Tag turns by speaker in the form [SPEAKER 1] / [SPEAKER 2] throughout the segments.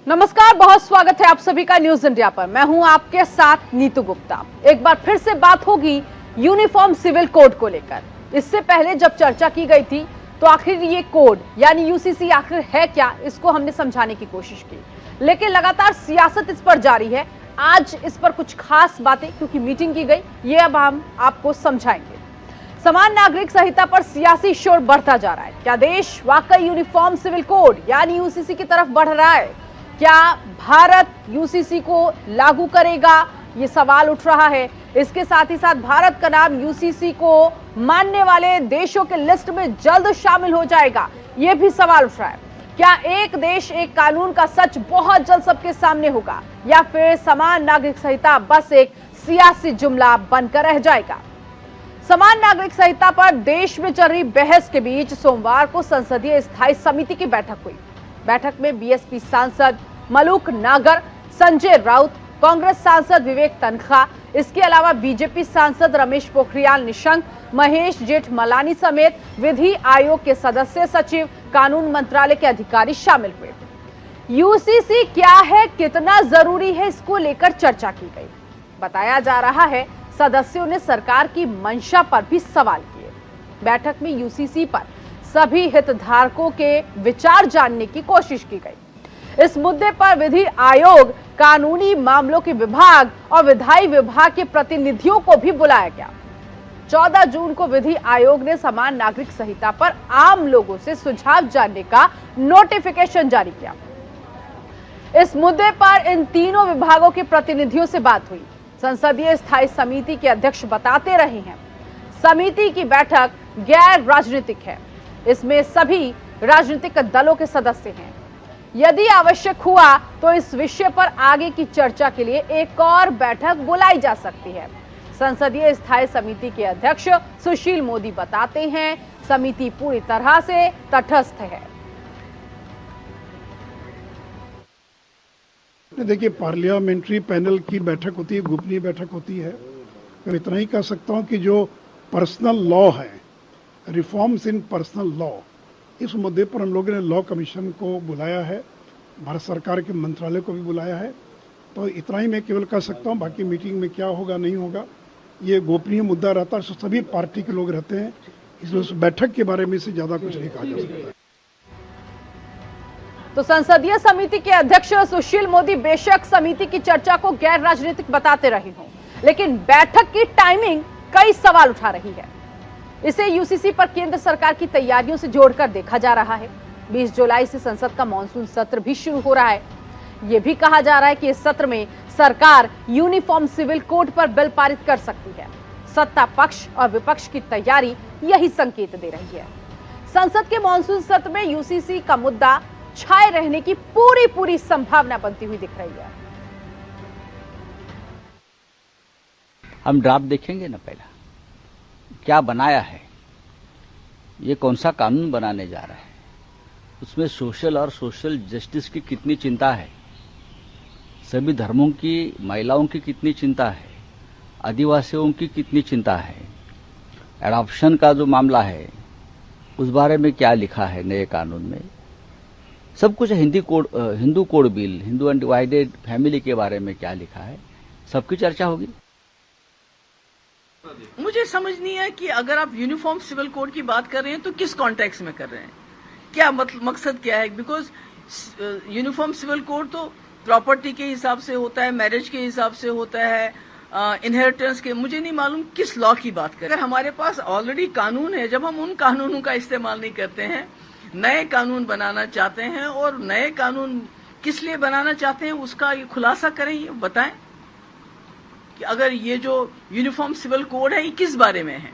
[SPEAKER 1] नमस्कार, बहुत स्वागत है आप सभी का न्यूज इंडिया पर। मैं हूं आपके साथ नीतू गुप्ता। एक बार फिर से बात होगी यूनिफॉर्म सिविल कोड को लेकर। इससे पहले जब चर्चा की गई थी तो आखिर ये कोड यानी यूसीसी आखिर है क्या, इसको हमने समझाने की कोशिश की, लेकिन लगातार सियासत इस पर जारी है। आज इस पर कुछ खास बातें क्योंकि मीटिंग की गई, ये अब हम आपको समझाएंगे। समान नागरिक संहिता पर सियासी शोर बढ़ता जा रहा है। क्या देश वाकई यूनिफॉर्म सिविल कोड यानी यूसीसी की तरफ बढ़ रहा है? क्या भारत यूसीसी को लागू करेगा, ये सवाल उठ रहा है। इसके साथ ही साथ भारत का नाम यूसीसी को मानने वाले देशों के लिस्ट में जल्द शामिल हो जाएगा, ये भी सवाल उठ रहा है। क्या एक देश एक कानून का सच बहुत जल्द सबके सामने होगा, या फिर समान नागरिक संहिता बस एक सियासी जुमला बनकर रह जाएगा? समान नागरिक संहिता पर देश में चल रही बहस के बीच सोमवार को संसदीय स्थायी समिति की बैठक हुई। बैठक में बीएसपी सांसद मलूक नागर, संजय राउत, कांग्रेस सांसद विवेक तन्खा, इसके अलावा बीजेपी सांसद रमेश पोखरियाल निशंक, महेश जेठमलानी समेत विधि आयोग के सदस्य, सचिव, कानून मंत्रालय के अधिकारी शामिल हुए। यूसीसी क्या है, कितना जरूरी है, इसको लेकर चर्चा की गई। बताया जा रहा है सदस्यों ने सरकार की मंशा पर भी सवाल किए। बैठक में यूसीसी पर सभी हितधारकों के विचार जानने की कोशिश की गई। इस मुद्दे पर विधि आयोग, कानूनी मामलों के विभाग और विधायी विभाग के प्रतिनिधियों को भी बुलाया गया। 14 जून को विधि आयोग ने समान नागरिक संहिता पर आम लोगों से सुझाव जानने का नोटिफिकेशन जारी किया। इस मुद्दे पर इन तीनों विभागों के प्रतिनिधियों से बात हुई। संसदीय स्थायी समिति के अध्यक्ष बताते रहे हैं, समिति की बैठक गैर राजनीतिक है, इसमें सभी राजनीतिक दलों के सदस्य हैं। यदि आवश्यक हुआ तो इस विषय पर आगे की चर्चा के लिए एक और बैठक बुलाई जा सकती है। संसदीय स्थायी समिति के अध्यक्ष सुशील मोदी बताते हैं, समिति पूरी तरह से तटस्थ है।
[SPEAKER 2] देखिए, पार्लियामेंट्री पैनल की बैठक होती है, गोपनीय बैठक होती है। तो इतना ही कह सकता हूं कि जो पर्सनल लॉ है, रिफॉर्म्स इन पर्सनल लॉ, इस मुद्दे पर हम लोगों ने लॉ कमीशन को बुलाया है, भारत सरकार के मंत्रालय को भी बुलाया है। तो इतना ही मैं केवल कह सकता हूं, बाकी मीटिंग में क्या होगा नहीं होगा ये गोपनीय मुद्दा रहता है, सभी पार्टी के लोग रहते हैं, इसलिए उस बैठक के बारे में से ज्यादा कुछ नहीं कहा जा सकता।
[SPEAKER 1] तो संसदीय समिति के अध्यक्ष सुशील मोदी बेशक समिति की चर्चा को गैर राजनीतिक बताते रहे हों, लेकिन बैठक की टाइमिंग कई सवाल उठा रही है। इसे यूसीसी पर केंद्र सरकार की तैयारियों से जोड़कर देखा जा रहा है। 20 जुलाई से संसद का मॉनसून सत्र भी शुरू हो रहा है। यह भी कहा जा रहा है कि इस सत्र में सरकार यूनिफॉर्म सिविल कोड पर बिल पारित कर सकती है। सत्ता पक्ष और विपक्ष की तैयारी यही संकेत दे रही है। संसद के मॉनसून सत्र में यूसीसी का मुद्दा छाए रहने की पूरी संभावना बनती हुई दिख रही है।
[SPEAKER 3] हम ड्राफ्ट देखेंगे ना, पहला क्या बनाया है, ये कौन सा कानून बनाने जा रहा है, उसमें सोशल और सोशल जस्टिस की कितनी चिंता है, सभी धर्मों की, महिलाओं की कितनी चिंता है, आदिवासियों की कितनी चिंता है, एडॉप्शन का जो मामला है उस बारे में क्या लिखा है नए कानून में, सब कुछ। Hindu code bill, Hindu undivided family के बारे में क्या लिखा है, सबकी चर्चा होगी।
[SPEAKER 4] मुझे समझ नहीं है कि अगर आप यूनिफॉर्म सिविल कोड की बात कर रहे हैं तो किस कॉन्टेक्स्ट में कर रहे हैं, क्या मकसद क्या है? बिकॉज यूनिफॉर्म सिविल कोड तो प्रॉपर्टी के हिसाब से होता है, मैरिज के हिसाब से होता है, इनहेरिटेंस के, मुझे नहीं मालूम किस लॉ की बात करें। हमारे पास ऑलरेडी कानून है, जब हम उन कानूनों का इस्तेमाल नहीं करते हैं, नए कानून बनाना चाहते हैं, और नए कानून किस लिए बनाना चाहते हैं उसका ये खुलासा करें, ये बताएं कि अगर ये जो यूनिफॉर्म सिविल कोड है ये किस बारे में है।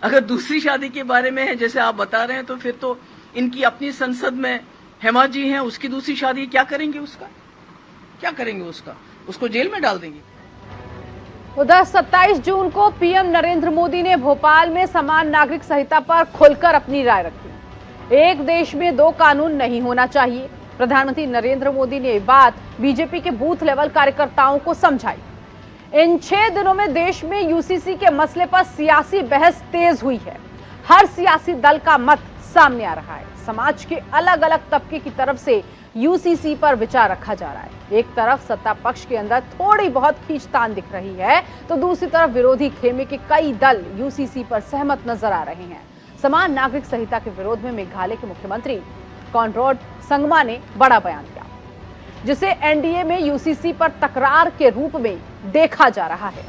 [SPEAKER 4] अगर दूसरी शादी के बारे में है जैसे आप बता रहे हैं, तो फिर तो इनकी अपनी संसद में हेमा जी हैं, उसकी दूसरी शादी क्या करेंगे, उसका क्या करेंगे, उसको जेल में डाल देंगे।
[SPEAKER 1] उधर 27 जून को पीएम नरेंद्र मोदी ने भोपाल में समान नागरिक संहिता पर खुलकर अपनी राय रखी। एक देश में दो कानून नहीं होना चाहिए। प्रधानमंत्री नरेंद्र मोदी ने ये बात बीजेपी के बूथ लेवल कार्यकर्ताओं को समझाई। इन 6 दिनों में देश में यूसीसी के मसले पर सियासी बहस तेज हुई है। हर सियासी दल का मत सामने आ रहा है। समाज के अलग अलग तबके की तरफ से यूसीसी पर विचार रखा जा रहा है। एक तरफ सत्ता पक्ष के अंदर थोड़ी बहुत खींचतान दिख रही है, तो दूसरी तरफ विरोधी खेमे के कई दल यूसीसी पर सहमत नजर आ रहे हैं। समान नागरिक संहिता के विरोध में मेघालय के मुख्यमंत्री कॉनराड संगमा ने बड़ा बयान दिया, जिसे एनडीए में यूसीसी पर तकरार के रूप में देखा जा रहा है।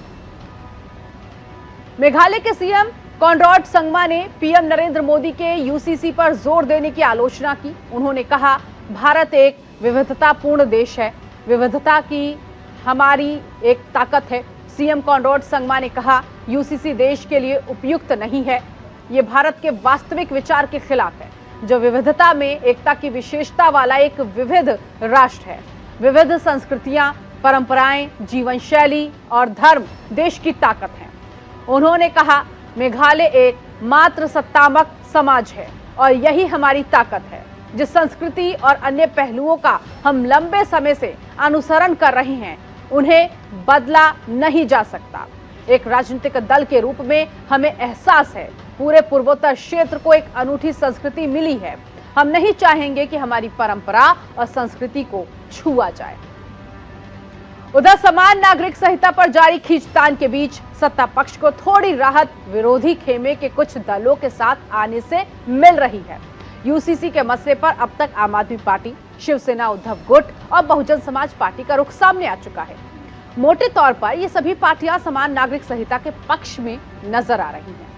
[SPEAKER 1] मेघालय के सीएम कॉनराड संगमा ने पीएम नरेंद्र मोदी के यूसीसी पर जोर देने की आलोचना की। उन्होंने कहा, भारत एक विविधतापूर्ण देश है, विविधता की हमारी एक ताकत है। सीएम कॉनराड संगमा ने कहा, यूसीसी देश के लिए उपयुक्त नहीं है। ये भारत के वास्तविक विचार के खिलाफ है, जो विविधता में एकता की विशेषता वाला एक विविध राष्ट्र है। विविध संस्कृतियां, परंपराएं, जीवन शैली और धर्म देश की ताकत है। उन्होंने कहा, मेघालय एक मात्र सत्तात्मक समाज है और यही हमारी ताकत है। जिस संस्कृति और अन्य पहलुओं का हम लंबे समय से अनुसरण कर रहे हैं, उन्हें बदला नहीं जा सकता। एक राजनीतिक दल के रूप में हमें एहसास है, पूरे पूर्वोत्तर क्षेत्र को एक अनूठी संस्कृति मिली है। हम नहीं चाहेंगे कि हमारी परंपरा और संस्कृति को छुआ जाए। उधर समान नागरिक संहिता पर जारी खींचतान के बीच सत्ता पक्ष को थोड़ी राहत विरोधी खेमे के कुछ दलों के साथ आने से मिल रही है। यूसीसी के मसले पर अब तक आम आदमी पार्टी, शिवसेना, उद्धव गुट और बहुजन समाज पार्टी का रुख सामने आ चुका है। मोटे तौर पर ये सभी पार्टियां समान नागरिक संहिता के पक्ष में नजर आ रही हैं।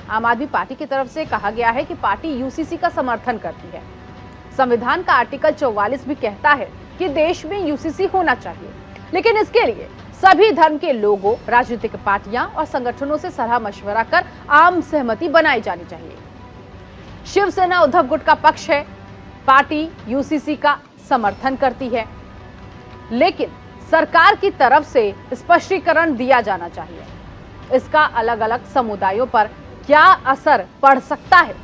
[SPEAKER 1] आम आदमी पार्टी की तरफ से कहा गया है कि पार्टी यूसीसी का समर्थन करती है। संविधान का आर्टिकल 44 भी कहता है कि देश में यूसीसी होना चाहिए, लेकिन इसके लिए सभी धर्म के लोगों, राजनीतिक पार्टियां और संगठनों से सलाह मशवरा कर आम सहमति बनाई जानी चाहिए। शिवसेना, उद्धव गुट का पक्ष है, पार्टी यूसीसी का समर्थन करती है, लेकिन सरकार की तरफ से स्पष्टीकरण दिया जाना चाहिए। इसका अलग अलग समुदायों पर क्या असर पड़ सकता है।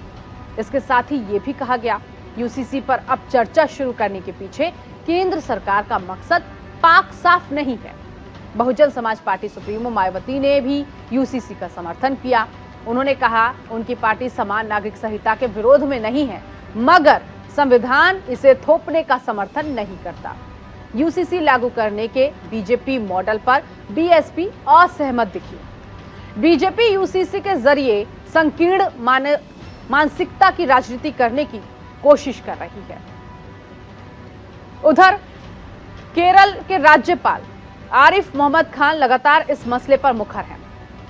[SPEAKER 1] इसके साथ ही ये भी कहा गया, यूसीसी पर अब चर्चा शुरू करने के पीछे केंद्र सरकार का मकसद पाक साफ नहीं है। बहुजन समाज पार्टी सुप्रीमो मायावती ने भी यूसीसी का समर्थन किया। उन्होंने कहा, उनकी पार्टी समान नागरिक संहिता के विरोध में नहीं है, मगर संविधान इसे थोपने का समर्थन नहीं करता। यूसीसी लागू करने के बीजेपी मॉडल पर बीएसपी असहमत दिखी। बीजेपी यूसीसी के जरिए संकीर्ण मानसिकता की राजनीति करने की कोशिश कर रही है। उधर केरल के राज्यपाल आरिफ मोहम्मद खान लगातार इस मसले पर मुखर हैं।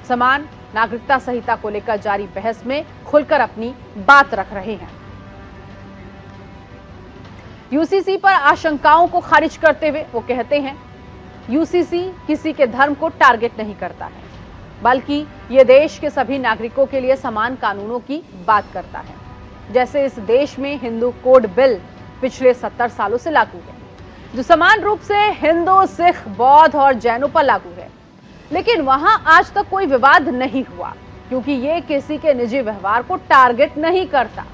[SPEAKER 1] समान नागरिकता संहिता को लेकर जारी बहस में खुलकर अपनी बात रख रहे हैं। यूसीसी पर आशंकाओं को खारिज करते हुए वो कहते हैं, यूसीसी किसी के धर्म को टारगेट नहीं करता है, बल्कि ये देश के सभी नागरिकों के लिए समान कानूनों की बात करता है। जैसे इस देश में हिंदू कोड बिल पिछले 70 सालों से लागू है, जो समान रूप से हिंदू, सिख, बौद्ध और जैनों पर लागू है। लेकिन वहां आज तक कोई विवाद नहीं हुआ, क्योंकि ये किसी के निजी व्यवहार को टारगेट नहीं करता।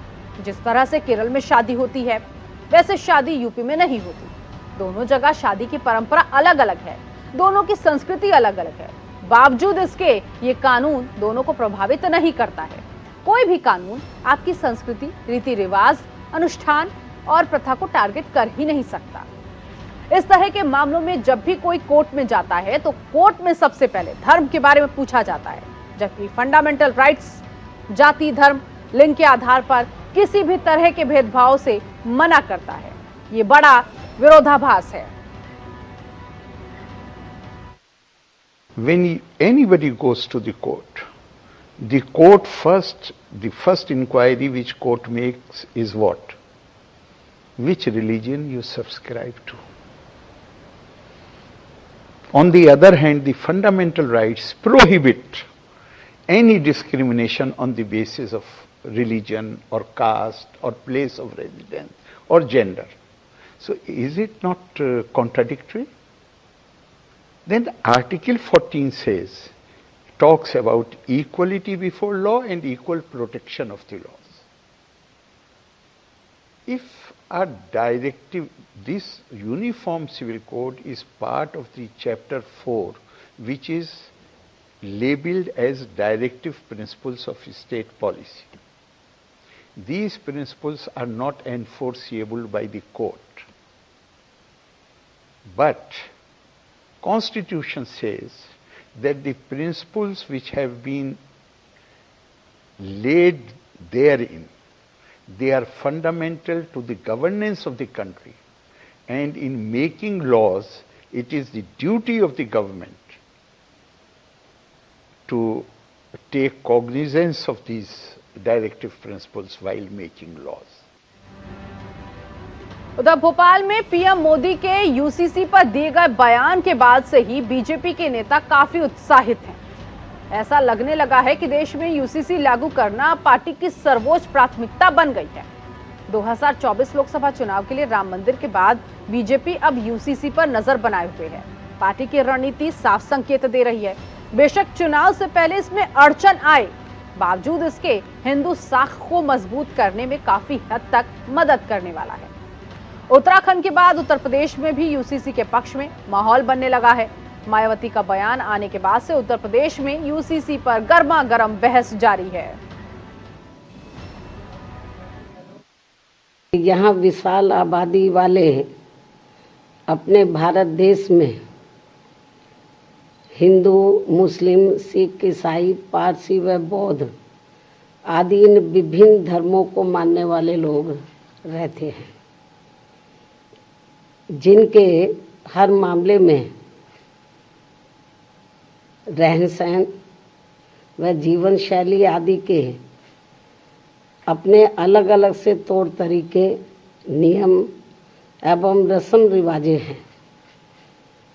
[SPEAKER 1] जिस तरह से केरल में शादी होती है, वैसे शादी यूपी में नहीं होती। दोनों जगह शादी की परंपरा अलग अलग है, दोनों की संस्कृति अलग अलग है। बावजूद इसके ये कानून दोनों को प्रभावित नहीं करता है। कोई भी कानून आपकी संस्कृति, रीति रिवाज, अनुष्ठान और प्रथा को टारगेट कर ही नहीं सकता। इस तरह के मामलों में जब भी कोई कोर्ट में जाता है, तो कोर्ट में सबसे पहले धर्म के बारे में पूछा जाता है, जबकि फंडामेंटल राइट्स जाति, धर्म, लिंग के आधार पर किसी भी तरह के भेदभाव से मना करता है। ये बड़ा विरोधाभास है।
[SPEAKER 5] When anybody goes to the court the first inquiry which court makes is what? Which religion you subscribe to. On the other hand, the fundamental rights prohibit any discrimination on the basis of religion or caste or place of residence or gender. So is it not contradictory? Then Article 14 talks about equality before law and equal protection of the laws. If a directive, this Uniform Civil Code is part of the Chapter 4, which is labeled as Directive Principles of State Policy. these principles are not enforceable by the court. But Constitution says that the principles which have been laid therein, they are fundamental to the governance of the country, and in making laws, it is the duty of the government to take cognizance of these directive principles while making laws.
[SPEAKER 1] उधर भोपाल में PM Modi के UCC पर दिए गए बयान के बाद से ही बीजेपी के नेता काफी उत्साहित हैं। ऐसा लगने लगा है कि देश में यूसीसी लागू करना पार्टी की सर्वोच्च प्राथमिकता बन गई है। 2024 लोकसभा चुनाव के लिए राम मंदिर के बाद बीजेपी अब यूसीसी पर नजर बनाए हुए है। पार्टी की रणनीति साफ संकेत दे रही है। बेशक चुनाव से पहले इसमें अड़चन आए, बावजूद इसके हिंदू साख को मजबूत करने में काफी हद तक मदद करने वाला है। उत्तराखंड के बाद उत्तर प्रदेश में भी यूसीसी के पक्ष में माहौल बनने लगा है। मायावती का बयान आने के बाद से उत्तर प्रदेश में यूसीसी पर गर्मा गर्म बहस जारी है।
[SPEAKER 6] यहाँ विशाल आबादी वाले अपने भारत देश में हिंदू, मुस्लिम, सिख, ईसाई, पारसी व बौद्ध आदि इन विभिन्न धर्मों को मानने वाले लोग रहते हैं, जिनके हर मामले में रहन सहन व जीवन शैली आदि के अपने अलग अलग से तौर तरीके, नियम एवं रस्म रिवाजें हैं,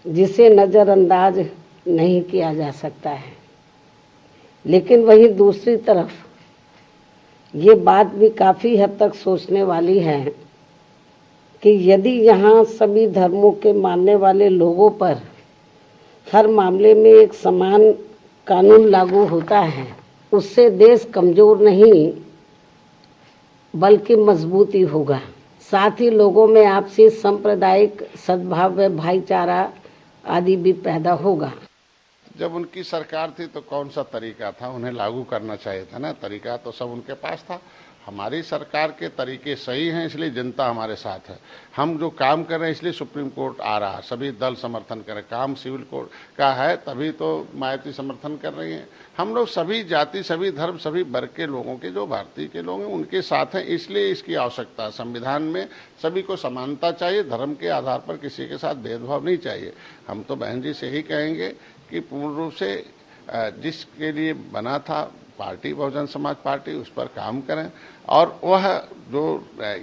[SPEAKER 6] जिसे नज़रअंदाज नहीं किया जा सकता है। लेकिन वहीं दूसरी तरफ ये बात भी काफ़ी हद तक सोचने वाली है कि यदि यहाँ सभी धर्मों के मानने वाले लोगों पर हर मामले में एक समान कानून लागू होता है, उससे देश कमज़ोर नहीं बल्कि मजबूती होगा। साथ ही लोगों में आपसी सांप्रदायिक सद्भाव व भाईचारा आदि भी पैदा होगा।
[SPEAKER 7] जब उनकी सरकार थी तो कौन सा तरीका था, उन्हें लागू करना चाहिए था ना। तरीका तो सब उनके पास था। हमारी सरकार के तरीके सही हैं, इसलिए जनता हमारे साथ है। हम जो काम कर रहे हैं इसलिए सुप्रीम कोर्ट आ रहा है, सभी दल समर्थन कर रहे हैं। काम सिविल कोर्ट का है तभी तो मायावती समर्थन कर रही हैं। हम लोग सभी जाति, सभी धर्म, सभी वर्ग के लोगों के, जो भारतीय के लोग हैं उनके साथ हैं, इसलिए इसकी आवश्यकता है। संविधान में सभी को समानता चाहिए, धर्म के आधार पर किसी के साथ भेदभाव नहीं चाहिए। हम तो बहन जी से ही कहेंगे कि पूर्ण रूप से जिसके लिए बना था पार्टी, बहुजन समाज पार्टी, उस पर काम करें और वह जो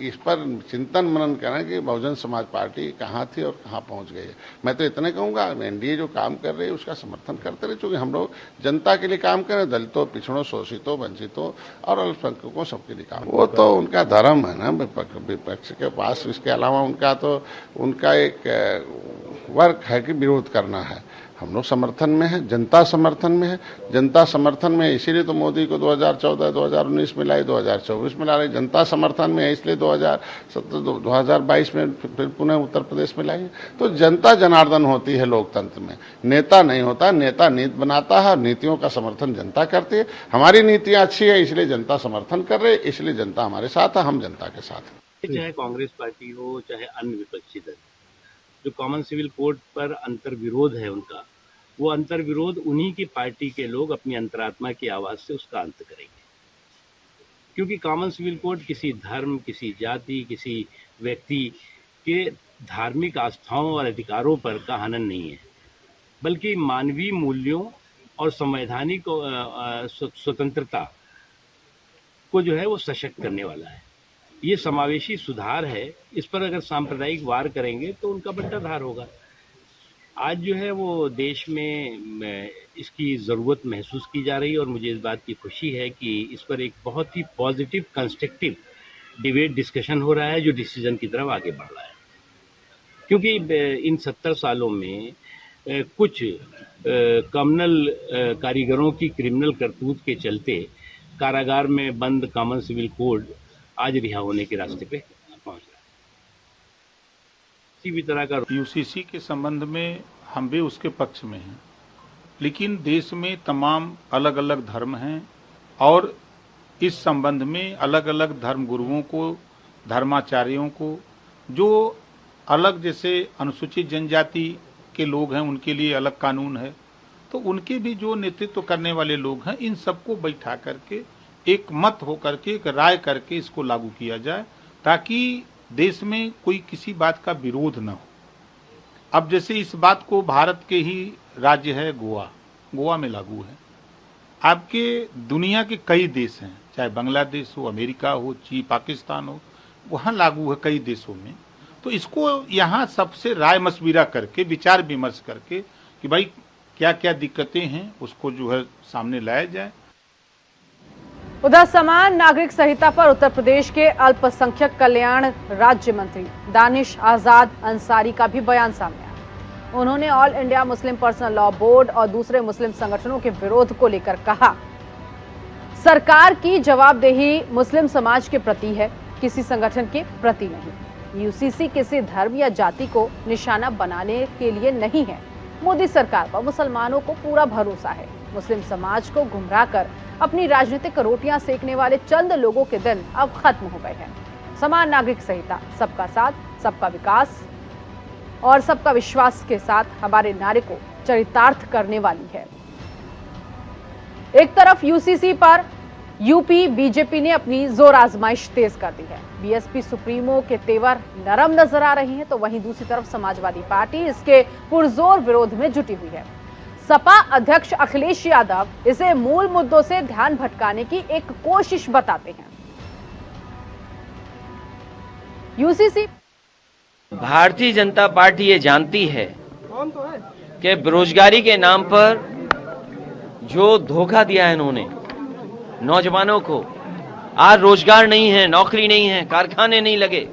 [SPEAKER 7] इस पर चिंतन मनन करें कि बहुजन समाज पार्टी कहाँ थी और कहाँ पहुँच गई है। मैं तो इतने कहूँगा, एनडीए जो काम कर रही है उसका समर्थन करते रहे, क्योंकि हम लोग जनता के लिए काम करें, दलितों, पिछड़ों, शोषितों, वंचितों और अल्पसंख्यकों सबके लिए काम। वो तो उनका धर्म है ना विपक्ष के पास। इसके अलावा उनका एक वर्क है कि विरोध करना है। हम लोग समर्थन में है, जनता समर्थन में है। जनता समर्थन में है इसीलिए तो मोदी को 2014, 2019 में लाई, 2024 में ला रही। जनता समर्थन में है इसलिए 2017, 2022 में फिर पुनः उत्तर प्रदेश में लाई। तो जनता जनार्दन होती है लोकतंत्र में, नेता नहीं होता। नेता नीति बनाता है और नीतियों का समर्थन जनता करती है। हमारी नीतियां अच्छी है इसलिए जनता समर्थन कर रही है, इसलिए जनता हमारे साथ है, हम जनता के साथ हैं।
[SPEAKER 8] चाहे कांग्रेस पार्टी हो चाहे अन्य विपक्षी दल, जो कॉमन सिविल कोड पर अंतर्विरोध है उनका, वो अंतर्विरोध उन्हीं की पार्टी के लोग अपनी अंतरात्मा की आवाज से उसका अंत करेंगे। क्योंकि कॉमन सिविल कोड किसी धर्म, किसी जाति, किसी व्यक्ति के धार्मिक आस्थाओं और अधिकारों पर का हनन नहीं है, बल्कि मानवीय मूल्यों और संवैधानिक स्वतंत्रता को जो है वो सशक्त करने वाला है। ये समावेशी सुधार है। इस पर अगर सांप्रदायिक वार करेंगे तो उनका बंटाधार होगा। आज जो है वो देश में इसकी ज़रूरत महसूस की जा रही है और मुझे इस बात की खुशी है कि इस पर एक बहुत ही पॉजिटिव, कंस्ट्रक्टिव डिबेट, डिस्कशन हो रहा है जो डिसीजन की तरफ आगे बढ़ रहा है। क्योंकि इन 70 सालों में कुछ कम्युनल कारीगरों की क्रिमिनल करतूत के चलते कारागार में बंद कॉमन सिविल कोड आज रिहा होने के रास्ते पे पहुंच रहा है। किसी भी तरह का
[SPEAKER 9] यूसीसी के संबंध में हम भी उसके पक्ष में हैं, लेकिन देश में तमाम अलग अलग धर्म हैं और इस संबंध में अलग अलग धर्म गुरुओं को, धर्माचार्यों को, जो अलग जैसे अनुसूचित जनजाति के लोग हैं उनके लिए अलग कानून है, तो उनके भी जो नेतृत्व करने वाले लोग हैं इन सबको बैठा करके एक मत होकर के, एक राय करके इसको लागू किया जाए, ताकि देश में कोई किसी बात का विरोध न हो। अब जैसे इस बात को भारत के ही राज्य है गोवा में लागू है। आपके दुनिया के कई देश हैं, चाहे बांग्लादेश हो, अमेरिका हो, पाकिस्तान हो, वहां लागू है कई देशों में। तो इसको यहाँ सबसे राय मशविरा करके, विचार विमर्श करके कि भाई क्या क्या दिक्कतें हैं उसको जो है सामने लाया जाए।
[SPEAKER 1] उधर समान नागरिक संहिता पर उत्तर प्रदेश के अल्पसंख्यक कल्याण राज्य मंत्री दानिश आजाद अंसारी का भी बयान सामने आया। उन्होंने all India Muslim personal law board और दूसरे मुस्लिम संगठनों के विरोध को लेकर कहा, सरकार की जवाबदेही मुस्लिम समाज के प्रति है, किसी संगठन के प्रति नहीं। यूसीसी किसी धर्म या जाति को निशाना बनाने के लिए नहीं है। मोदी सरकार पर मुसलमानों को पूरा भरोसा है। मुस्लिम समाज को गुमराह कर अपनी राजनीतिक रोटियां सेकने वाले चंद लोगों के दिन अब खत्म हो गए हैं। समान नागरिक संहिता, सबका साथ, सबका विकास और सबका विश्वास के साथ हमारे नारे को चरितार्थ करने वाली है। एक तरफ यूसीसी पर यूपी बीजेपी ने अपनी जोर आजमाइश तेज कर दी है। बीएसपी सुप्रीमो के तेवर नरम नजर आ रही हैं, तो वहीं दूसरी तरफ समाजवादी पार्टी इसके पुरजोर विरोध में जुटी हुई है। सपा अध्यक्ष अखिलेश यादव इसे मूल मुद्दों से ध्यान भटकाने की एक कोशिश बताते हैं। यूसीसी
[SPEAKER 10] भारतीय जनता पार्टी ये जानती है कि बेरोजगारी के नाम पर जो धोखा दिया है इन्होंने नौजवानों को, आज रोजगार नहीं है, नौकरी नहीं है, कारखाने नहीं लगे,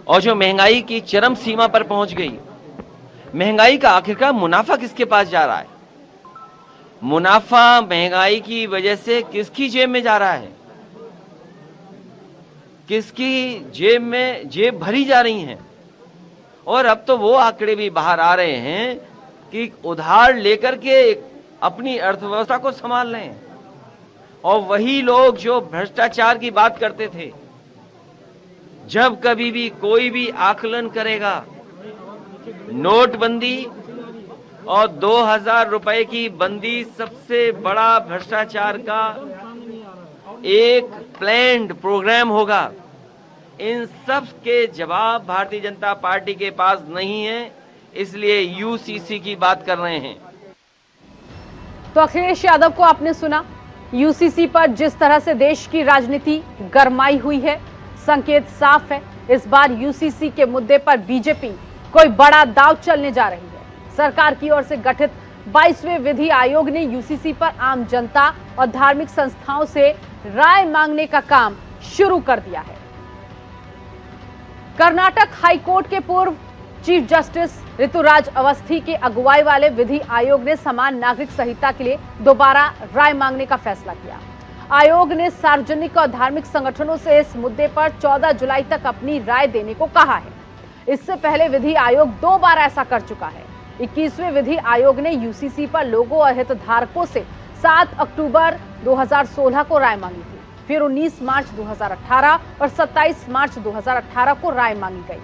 [SPEAKER 10] और जो महंगाई की चरम सीमा पर पहुंच गई, महंगाई का आखिरकार मुनाफा किसके पास जा रहा है? मुनाफा महंगाई की वजह से किसकी जेब में जा रहा है? किसकी जेब भरी जा रही हैं? और अब तो वो आंकड़े भी बाहर आ रहे हैं कि उधार लेकर के अपनी अर्थव्यवस्था को संभाल लें। और वही लोग जो भ्रष्टाचार की बात करते थे, जब कभी भी कोई भी आकलन करेगा नोटबंदी और 2000 रुपए की बंदी सबसे बड़ा भ्रष्टाचार का एक प्लान्ड प्रोग्राम होगा। इन सब के जवाब भारतीय जनता पार्टी के पास नहीं है, इसलिए यूसीसी की बात कर रहे हैं।
[SPEAKER 1] तो अखिलेश यादव को आपने सुना। यूसीसी पर जिस तरह से देश की राजनीति गरमाई हुई है, संकेत साफ है, इस बार यूसीसी के मुद्दे पर बीजेपी कोई बड़ा दांव चलने जा रही है। सरकार की ओर से गठित 22वें विधि आयोग ने यूसीसी पर आम जनता और धार्मिक संस्थाओं से राय मांगने का काम शुरू कर दिया है। कर्नाटक हाईकोर्ट के पूर्व चीफ जस्टिस ऋतुराज अवस्थी की अगुवाई वाले विधि आयोग ने समान नागरिक संहिता के लिए दोबारा राय मांगने का फैसला किया। आयोग ने सार्वजनिक और धार्मिक संगठनों से इस मुद्दे पर 14 जुलाई तक अपनी राय देने को कहा है। इससे पहले विधि आयोग 2 बार ऐसा कर चुका है। 21वें विधि आयोग ने यूसीसी पर लोगों और हितधारकों से 7 अक्टूबर 2016 को राय मांगी थी। फिर 19 मार्च 2018 और 27 मार्च 2018 को राय मांगी गई।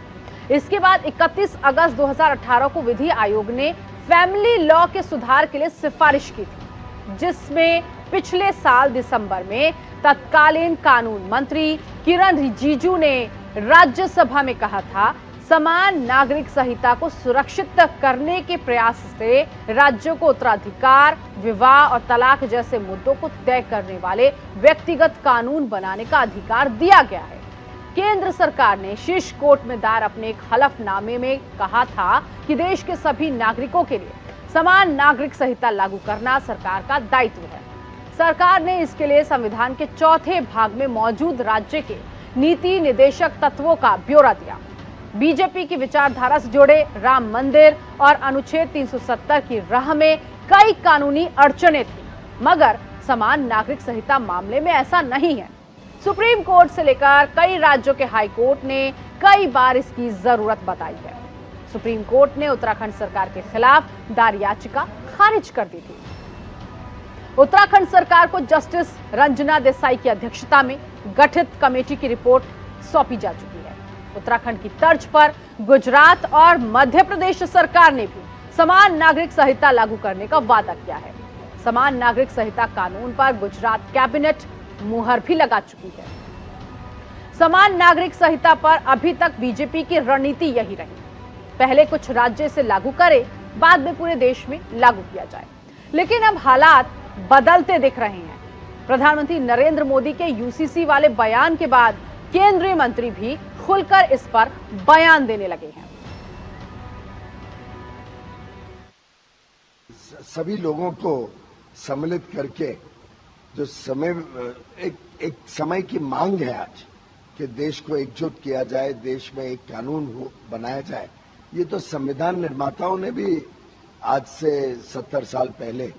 [SPEAKER 1] इसके बाद 31 अगस्त 2018 को विधि आयोग ने फैमिली लॉ के सुधार के लिए सिफारिश की थी, जिसमें पिछले साल दिसंबर में तत्कालीन कानून मंत्री किरण रिजिजू ने राज्यसभा में कहा था, समान नागरिक संहिता को सुरक्षित करने के प्रयास से राज्यों को उत्तराधिकार, विवाह और तलाक जैसे मुद्दों को तय करने वाले व्यक्तिगत कानून बनाने का अधिकार दिया गया है। केंद्र सरकार ने शीर्ष कोर्ट में दायर अपने एक हलफनामे में कहा था कि देश के सभी नागरिकों के लिए समान नागरिक संहिता लागू करना सरकार का दायित्व है। सरकार ने इसके लिए संविधान के 4थे भाग में मौजूद राज्य के नीति निर्देशक तत्वों का ब्यौरा दिया। बीजेपी की विचारधारा से जुड़े राम मंदिर और अनुच्छेद 370 की राह में कई कानूनी अड़चनें थी, मगर समान नागरिक संहिता मामले में ऐसा नहीं है। सुप्रीम कोर्ट से लेकर कई राज्यों के हाई कोर्ट ने कई बार इसकी जरूरत बताई है। सुप्रीम कोर्ट ने उत्तराखंड सरकार के खिलाफ दायर याचिका खारिज कर दी थी। उत्तराखंड सरकार को जस्टिस रंजना देसाई की अध्यक्षता में गठित कमेटी की रिपोर्ट सौंपी जा चुकी है। उत्तराखंड की तर्ज पर गुजरात और मध्य प्रदेश सरकार ने भी समान नागरिक संहिता लागू करने का वादा किया है। समान नागरिक संहिता कानून पर गुजरात कैबिनेट मुहर भी लगा चुकी है। समान नागरिक संहिता पर अभी तक बीजेपी की रणनीति यही रही, पहले कुछ राज्य से लागू करे, बाद में पूरे देश में लागू किया जाए। लेकिन अब हालात बदलते दिख रहे हैं। प्रधानमंत्री नरेंद्र मोदी के यूसीसी वाले बयान के बाद केंद्रीय मंत्री भी खुलकर इस पर बयान देने लगे हैं।
[SPEAKER 11] सभी लोगों को सम्मिलित करके जो एक समय की मांग है आज कि देश को एकजुट किया जाए, देश में एक कानून बनाया जाए, ये तो संविधान निर्माताओं ने भी आज से 70 साल पहले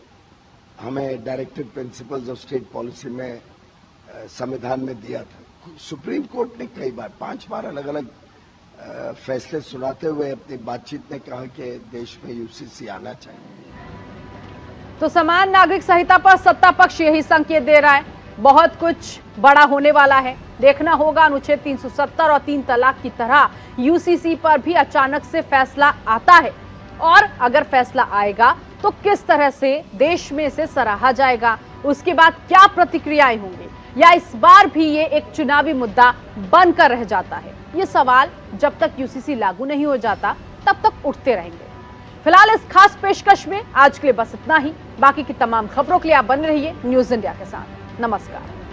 [SPEAKER 11] हमें directive principles of state policy में संविधान में दिया था। सुप्रीम कोर्ट ने कई बार 5 बार अलग अलग फैसले सुनाते हुए अपनी बातचीत में कहा कि देश में यूसीसी आना चाहिए।
[SPEAKER 1] तो समान नागरिक संहिता पर सत्ता पक्ष यही संकेत दे रहा है, बहुत कुछ बड़ा होने वाला है। देखना होगा अनुच्छेद 370 और 3 तलाक की तरह यूसीसी पर भी अचानक से फैसला आता है, और अगर फैसला आएगा तो किस तरह से देश में इसे सराहा जाएगा, उसके बाद क्या प्रतिक्रियाएं होंगी, या इस बार भी ये एक चुनावी मुद्दा बनकर रह जाता है। ये सवाल जब तक यूसीसी लागू नहीं हो जाता तब तक उठते रहेंगे। फिलहाल इस खास पेशकश में आज के लिए बस इतना ही। बाकी की तमाम खबरों के लिए आप बने रहिए न्यूज इंडिया के साथ। नमस्कार।